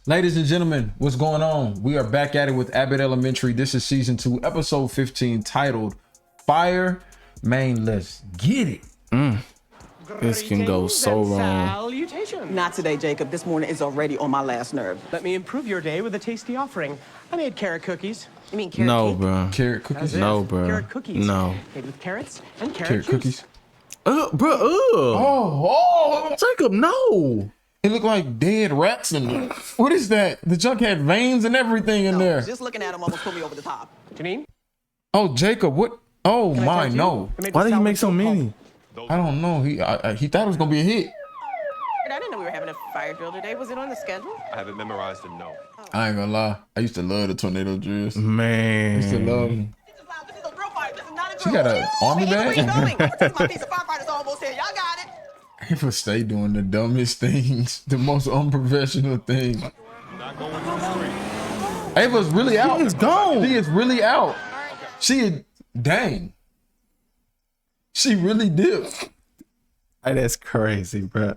Ladies and gentlemen, what's going on? We are back at it with Abbott Elementary. This is season 2, episode 15, titled Fire. Man, let's get it. This can go so wrong. Salutations. Not today, Jacob. This morning is already on my last nerve. Let me improve your day with a tasty offering. I made carrot cookies. You mean carrot No, cake? bro. Carrot cookies? No, bro. Carrot cookies. No. Made with carrots and Carrot juice. cookies? Bro, Oh, Jacob, no. it looked like dead rats in there. What is that? The junk had veins and everything in there. Just looking at him almost put me over the top. Janine? Oh, Jacob, what? Oh, Can I my, talk to you? no. I made Why with did he salad make so soup many? I don't know. He thought it was going to be a hit. I didn't know we were having a fire drill today. Was it on the schedule? I have it memorized and no. I ain't going to lie. I used to love the tornado drills. Man. Used to love them. This is a drill fire. This is not a drill. She got an army bag? My piece of firefighters almost here. Y'all got it. Ava stay doing the dumbest things, the most unprofessional things. Not going to the street. Ava's really out. She is gone. She is really out. Dang. She really did. Hey, that's crazy, bro.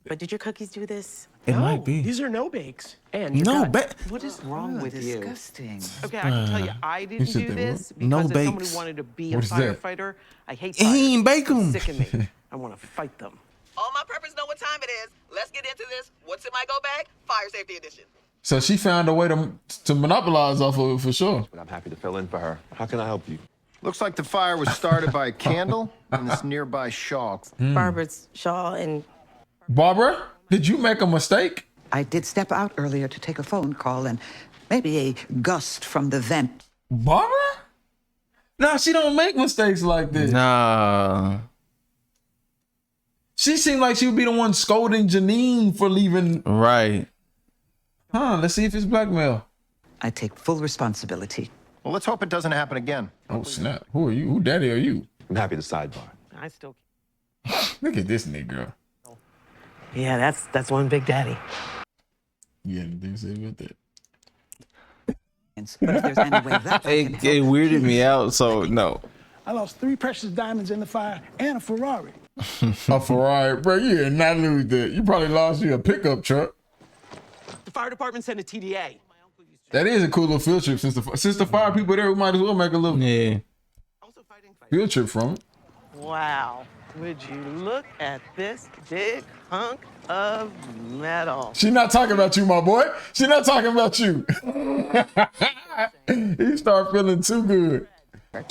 But did your cookies do this? It No, might be. These are no bakes. And your No, gut. What is wrong with you? Disgusting. Okay, I can tell you, I didn't said do they this were? No because if somebody bakes. wanted to be a What is that? firefighter, I hate He fire. ain't bake 'em. Sicken me. I want to fight them. All my preppers know what time it is. Let's get into this. What's in my go bag? Fire safety edition. So she found a way to monopolize off of it for sure. But I'm happy to fill in for her. How can I help you? Looks like the fire was started by a candle in this nearby shawl. Barbara's shawl and Barbara, did you make a mistake? I did step out earlier to take a phone call and maybe a gust from the vent. Barbara? No, she don't make mistakes like this. Nah. She seemed like she would be the one scolding Janine for leaving. Right. Let's see if it's blackmail. I take full responsibility. Well, let's hope it doesn't happen again. Oh, snap. Who are you? Who daddy are you? I'm happy to sidebar. I still. Look at this nigga. Yeah, that's one big daddy. You got anything to say about that? But if there's any way that I can It help, weirded me out, so no. I lost 3 precious diamonds in the fire and a Ferrari. A Ferrari, bro. You did not lose that. You probably lost you a pickup truck. The fire department sent a TDA. That is a cool little field trip. Since the fire people there, we might as well make a little Yeah. field trip from it. Wow. Would you look at this big hunk of metal? She not talking about you, my boy. She not talking about you. You start feeling too good.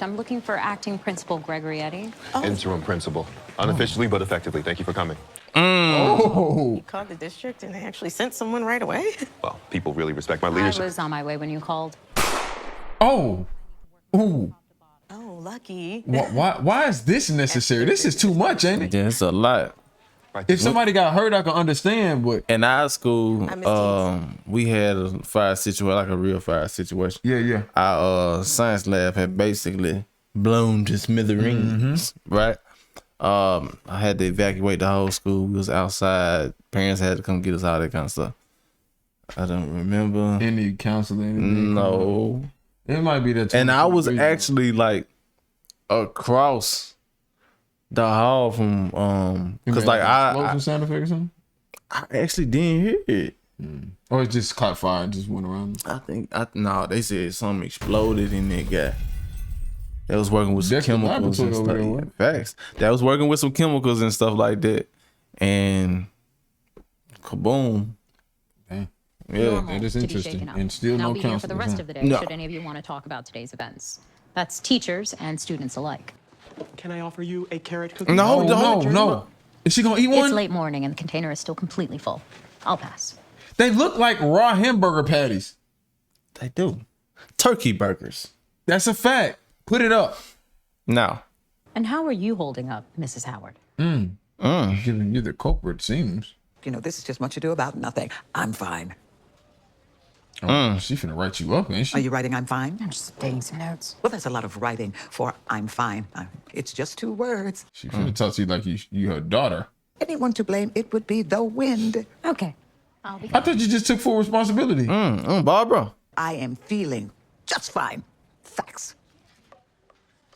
I'm looking for acting principal Gregory Eddy. Interim principal. Unofficially, but effectively. Thank you for coming. Oh, called the district and they actually sent someone right away. Well, people really respect my I leadership. was on my way when you called. oh, ooh. Oh, lucky. Why is this necessary? This is too much, ain't it? Yeah, it's a lot. If somebody got hurt, I can understand, but In our school, I miss we had a fire situation, like a real fire situation. yeah. Our science lab had basically blown to smithereens, right? I had to evacuate the whole school. We was outside. Parents had to come get us, all that kind of stuff. I don't remember. Any counseling? No. It might be that. And I was 23. actually like across the hall from because like explosion sound effect or something. I actually didn't hear it. Or it just caught fire and just went around. I think no, they said something exploded in that guy. That was working with some Dexter chemicals and Laboratory over stuff. there, Yeah, facts. That was working with some chemicals and stuff like that. And kaboom. Dang. Yeah. Normal that is to be interesting. shaken up. And still and no I'll be here for the counselors, rest huh? of the day No. should any of you want to talk about today's events. That's teachers and students alike. Can I offer you a carrot cookie? No, No. Is she gonna eat one? It's late morning and the container is still completely full. I'll pass. They look like raw hamburger patties. They do. Turkey burgers. That's a fact. Put it up. No. And how are you holding up, Mrs. Howard? Giving you the culprit seems. you know, this is just much ado about nothing. I'm fine. Oh, she finna write you up, ain't Are she? you writing I'm fine? I'm just taking some notes. Well, that's a lot of writing for I'm fine. It's just 2 words. She finna talk to you like you her daughter. Anyone to blame, it would be the wind. Okay. I'll be I thought you just took full responsibility. Barbara. I am feeling just fine. Facts.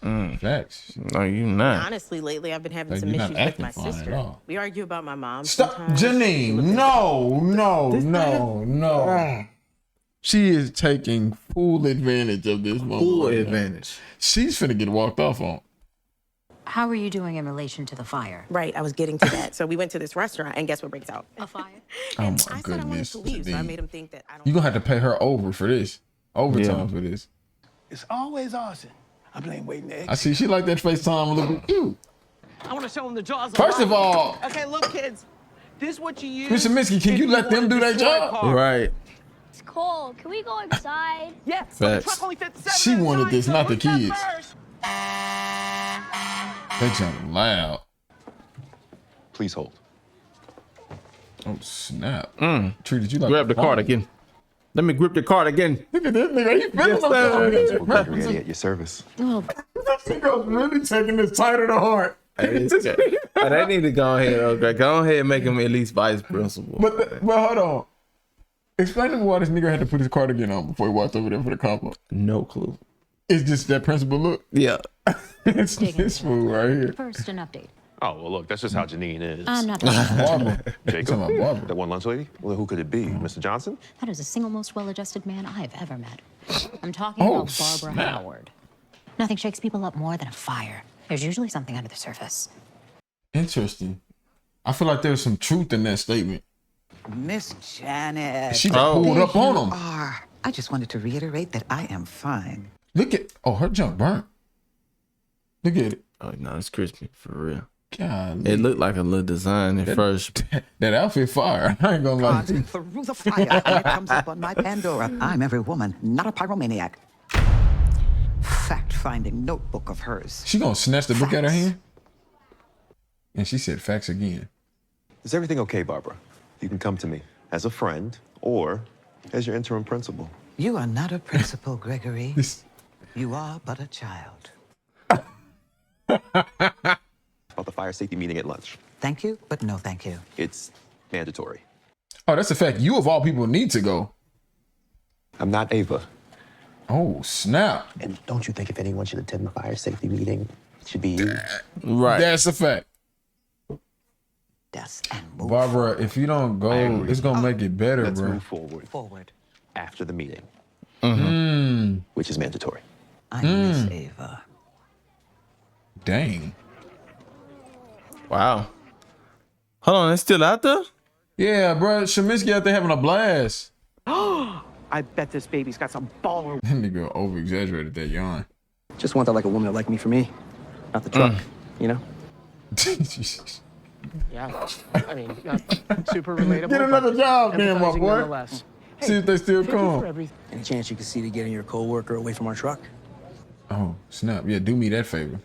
Facts. No, you not. Honestly, lately I've been having Like, some you're not issues with acting my fine at sister. all. We argue about my mom. Stop, sometimes. Janine. No. She is taking full advantage of this moment. Full right now. advantage. She's finna get walked off on. How are you doing in relation to the fire? Right, I was getting to that. So we went to this restaurant, and guess what breaks out? A fire? Oh And my I said I wanted goodness. to leave, so I Janine. made him think that I don't. You're gonna have to pay her over for this. Overtime Yeah. for this. It's always arson. I blame waiting to I see she like that FaceTime a little bit too. I want to show them the jaws. First of all, Okay, look, kids. This is what you use. Mr. Minsky, can if you let them wanna do their destroy a job? car. Right. It's cold. Can we go inside? Yeah, but the Facts. truck only fits 7 She wanted inside, this, so not the who's up kids. first? They jump loud. Please hold. Oh snap. Treated you like Grab the a pawn. card again. Let me grip the card again. Look at this nigga. He feeling Yes, sir. himself. Gregory Eddie at your service. This nigga's really taking this tighter to heart. Hey, they need to go ahead, okay? Go ahead and make him at least vice principal. But hold on. Explain to me why this nigga had to put his cardigan on before he walked over there for the combo. No clue. It's just that principal look. Yeah. It's this fool right here. First, an update. Oh, well, look, that's just how Janine is. I'm not. Barbara. Jacob, Talking about Barbara. that one lunch lady? Well, who could it be? Mr. Johnson? That is the single most well-adjusted man I've ever met. I'm talking Oh, about Barbara snap. Howard. Nothing shakes people up more than a fire. There's usually something under the surface. Interesting. I feel like there's some truth in that statement. Miss Janet. She got pulled There up on you him. are. I just wanted to reiterate that I am fine. Look at, her junk burnt. Look at it. Oh, no, it's crispy, for real. God, It looked like a little design at first. that outfit fire. I ain't gonna lie. Gone through the fire, and it comes up on my Pandora. I'm every woman, not a pyromaniac. Fact-finding notebook of hers. She gonna snatch the book out of her hand? And she said facts again. Is everything okay, Barbara? You can come to me as a friend or as your interim principal. You are not a principal, Gregory. This, You are but a child. About the fire safety meeting at lunch. Thank you, but no thank you. It's mandatory. oh, that's a fact. You of all people need to go. I'm not Ava. Oh, snap. And don't you think if anyone should attend the fire safety meeting, it should be you? Right. That's a fact. Dust and move Barbara, if you don't go, agree. it's gonna make it better, Let's bro. move forward forward. after the meeting, Mm, which is mandatory. I miss Ava. dang. Wow. Hold on, it's still out there? Yeah, bro. Sheminsky out there having a blast. I bet this baby's got some baller. That nigga over exaggerated that yawn. Just want that like a woman that liked me for me, not the truck, you know? Jesus. Yeah, I mean, super relatable. Get another but job, then, my empathizing boy. nonetheless. See if they still Thank you for come. everything. Any chance you could see to getting your coworker away from our truck? Oh, snap. Yeah, do me that favor.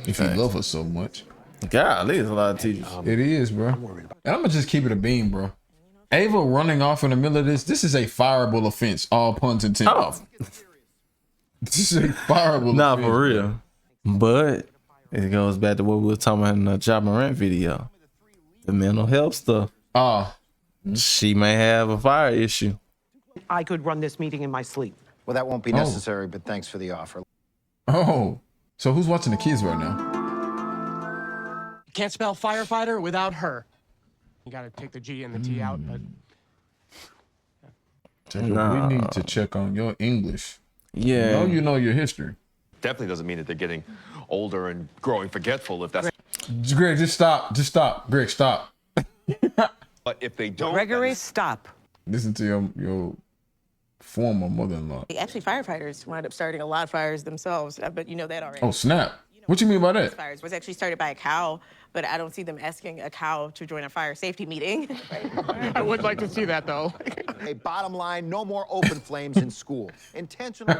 If you love us so much. Golly, there's a lot of teachers. It is, bro. And I'm gonna just keep it a beam, bro. Ava running off in the middle of this is a fireable offense. All puns intended. Oh. This is a fireable Nah, offense. for real. But it goes back to what we were talking about in the Job Morant video. The mental health stuff. Ah, She may have a fire issue. I could run this meeting in my sleep. Well, that won't be necessary, but thanks for the offer. oh. So who's watching the kids right now? You can't spell firefighter without her. You gotta take the G and the T out, but Jacob, Nah. we need to check on your English. Yeah. You know your history. Definitely doesn't mean that they're getting older and growing forgetful if that's. Greg, just stop. Just stop. Greg, stop. But if they don't. Gregory, stop. Listen to your former mother-in-law. Actually, firefighters wind up starting a lot of fires themselves. I bet you know that already. Oh, snap. What you mean by that? Fires was actually started by a cow, but I don't see them asking a cow to join a fire safety meeting. I would like to see that though. Hey, bottom line, no more open flames in school. Intentional.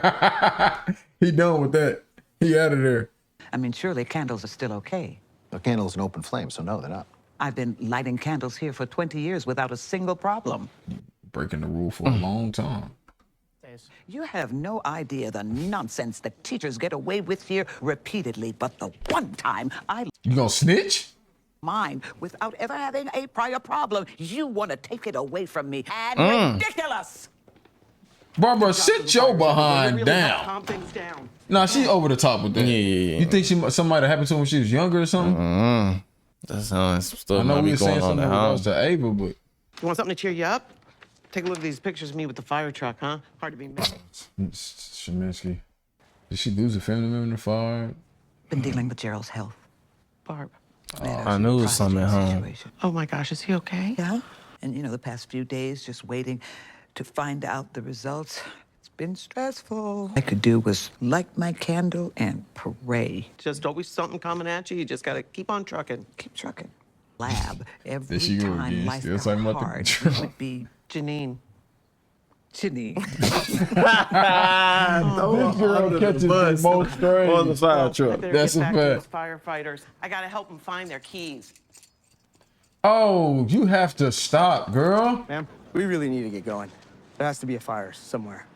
He done with that. He out of there. I mean, surely candles are still okay. The candle is an open flame, so no, they're not. I've been lighting candles here for 20 years without a single problem. Breaking the rule for a long time. You have no idea the nonsense that teachers get away with here repeatedly, but the one time I You gonna snitch? mine without ever having a prior problem, you want to take it away from me. And ridiculous! Barbara, sit your behind down. Calm things down. Nah, she's over the top with that. Yeah. You think something might have happened to her when she was younger or something? That's some stuff I know might we be were saying going on something at in regards home. to Ava, but You want something to cheer you up? Take a look at these pictures of me with the fire truck, huh? Hard to be missed. Sheminsky, did she lose a family member in the fire? Been dealing with Gerald's health. Barb. I knew it was something at home. Oh my gosh, is he okay? Yeah. And the past few days, just waiting to find out the results. It's been stressful. All I could do was light my candle and pray. Just always something coming at you. You just gotta keep on trucking. Keep trucking. Lab. Every she go time again. life Still got talking about the hard, control. it would be Janine. Janine. This girl catches the most strays. On the fire I truck. better That's get a back to those fact. firefighters. I gotta help them find their keys. Oh, you have to stop, girl. Ma'am, we really need to get going. There has to be a fire somewhere.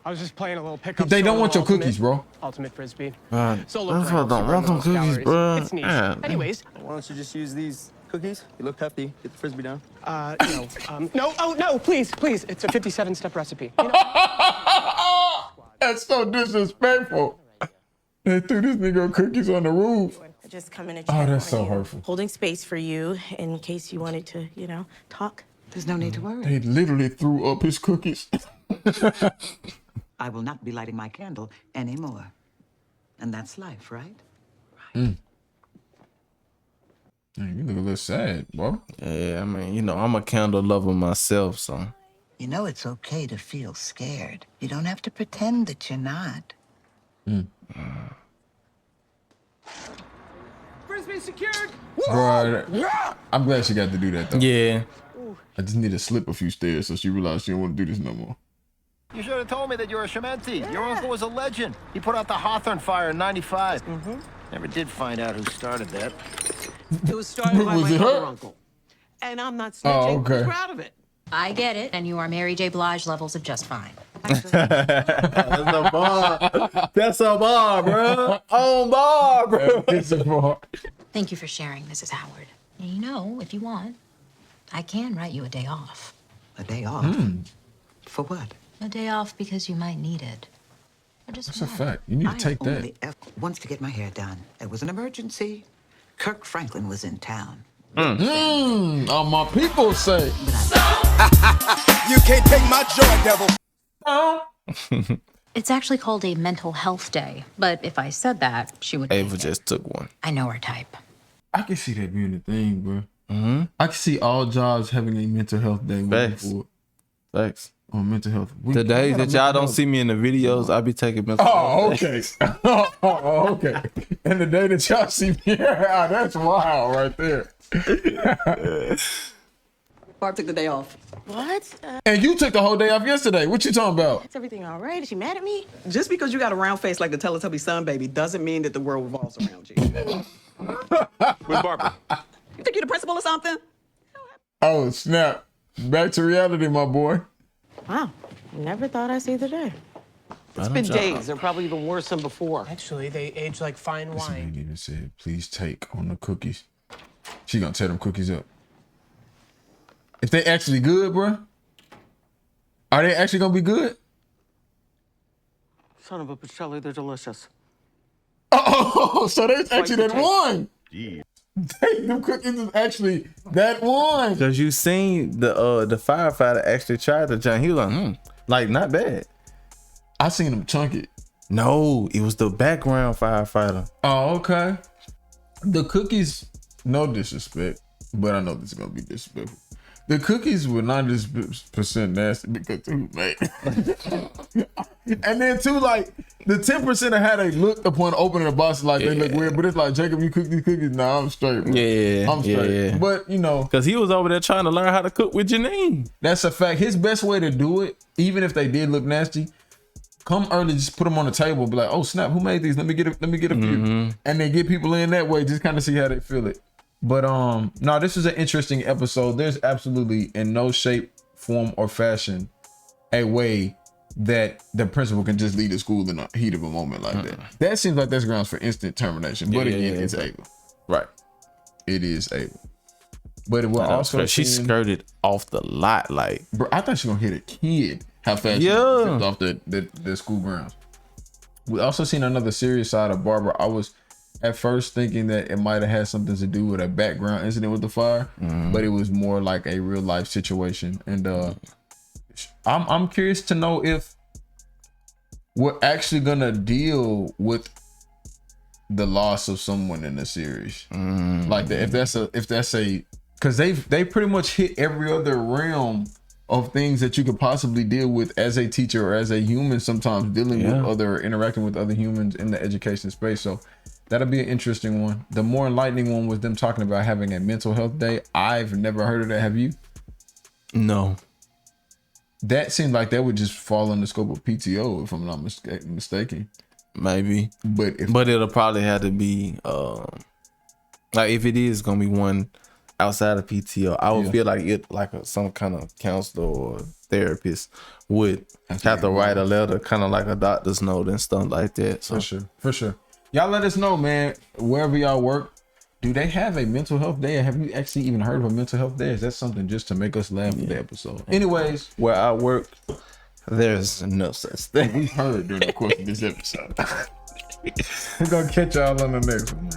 I was just playing a little pickup. They don't solo want your ultimate- cookies, bro. Ultimate frisbee. God, Solo that's playing what I don't super want them low cookies, calories. bro. It's niche. Yeah. Anyways, Why don't you just use these cookies? You look hefty. Get the frisbee down. no. Oh no, please. It's a 57-step recipe. You know? That's so disrespectful. They threw this nigga cookies on the roof. I just come in and Oh, check that's on so you. hurtful. Holding space for you in case you wanted to, talk. There's no need to worry. They literally threw up his cookies. I will not be lighting my candle anymore. And that's life, right? Dang, you look a little sad, bro. Yeah, I mean, I'm a candle lover myself, so. You know it's okay to feel scared. You don't have to pretend that you're not. Frisbee secured. Bro, I'm glad she got to do that, though. Yeah. I just need to slip a few stairs so she realized she don't want to do this no more. You should have told me that you were a Shementi. Your uncle was a legend. He put out the Hawthorne fire in '95. Never did find out who started that. It was started by Was my it her? other uncle. And I'm not snitching. Oh, okay. I'm proud of it. I get it, and you are Mary J. Blige levels of just fine. That's a bar. That's a bar, bro. On bar, bro. It's a bar. Thank you for sharing, Mrs. Howard. And if you want, I can write you a day off. A day off? For what? A day off because you might need it. Or just That's a one. fact. You need to take I that. only once to get my hair done. It was an emergency. Kirk Franklin was in town. All my people say. You can't take my joy, devil. It's actually called a mental health day, but if I said that, she would. Ava take it. just took one. I know her type. I can see that being a thing, bro. I can see all jobs having a mental health day moving Facts. forward. Thanks. On mental health. We- The days we got that a y'all mental don't health- see me in the videos, I be taking mental Oh, health days. okay. Oh, okay. And the day that y'all see me, that's wild right there. Barb took the day off. What? And you took the whole day off yesterday. What you talking about? Is everything all right? Is she mad at me? Just because you got a round face like the Teletubby sun baby doesn't mean that the world revolves around you. Where's Barbara? You think you're the principal or something? Oh, snap. Back to reality, my boy. Wow. Never thought I'd see the day. It's been days. They're probably even worse than before. Actually, they age like fine This wine. lady even said, please take on the cookies. She gonna tear them cookies up. If they actually good, bro, are they actually gonna be good? Son of a Pacelli, they're delicious. Oh, so that's actually your that take. one. Them cookies is actually that one. Cause you seen the firefighter actually tried to jump. He was like, like not bad. I seen him chunk it. No, it was the background firefighter. Oh, okay. The cookies, no disrespect, but I know this is gonna be disrespectful. The cookies were 90% nasty because who made it. And then too, like the 10% of how they looked upon opening the box, like they look weird. But it's like, Jacob, you cook these cookies? Nah, I'm straight. Bro. Yeah, I'm straight. yeah. But cause he was over there trying to learn how to cook with Janine. That's a fact. His best way to do it, even if they did look nasty, come early, just put them on the table. Be like, oh snap, who made these? Let me get a few, and then get people in that way. Just kind of see how they feel it. But no, this is an interesting episode. There's absolutely in no shape, form, or fashion a way that the principal can just leave the school in the heat of a moment like that. That seems like that's grounds for instant termination. But again, it's Ava. Right. It is Ava. But we're also she skirted off the lot, like, bro. I thought she gonna hit a kid. How fast she Yeah. zipped off the school grounds. We also seen another serious side of Barbara. I was at first thinking that it might have had something to do with a background incident with the fire, but it was more like a real life situation. And I'm curious to know if we're actually gonna deal with the loss of someone in the series, like if that's a because they pretty much hit every other realm of things that you could possibly deal with as a teacher or as a human, sometimes dealing with other, interacting with other humans in the education space. So that'll be an interesting one. The more enlightening one was them talking about having a mental health day. I've never heard of that. Have you? No. That seemed like that would just fall in the scope of PTO, if I'm not mistaken. Maybe. But it'll probably have to be like, if it is gonna be one outside of PTO, I would feel like it, like some kind of counselor or therapist would have to write a letter, kind of like a doctor's note and stuff like that. So for sure. Y'all let us know, man, wherever y'all work, do they have a mental health day? Have you actually even heard of a mental health day? Is that something just to make us laugh with the episode? Anyways, where I work, there's no such thing. We heard during the course of this episode. We're gonna catch y'all on the next one.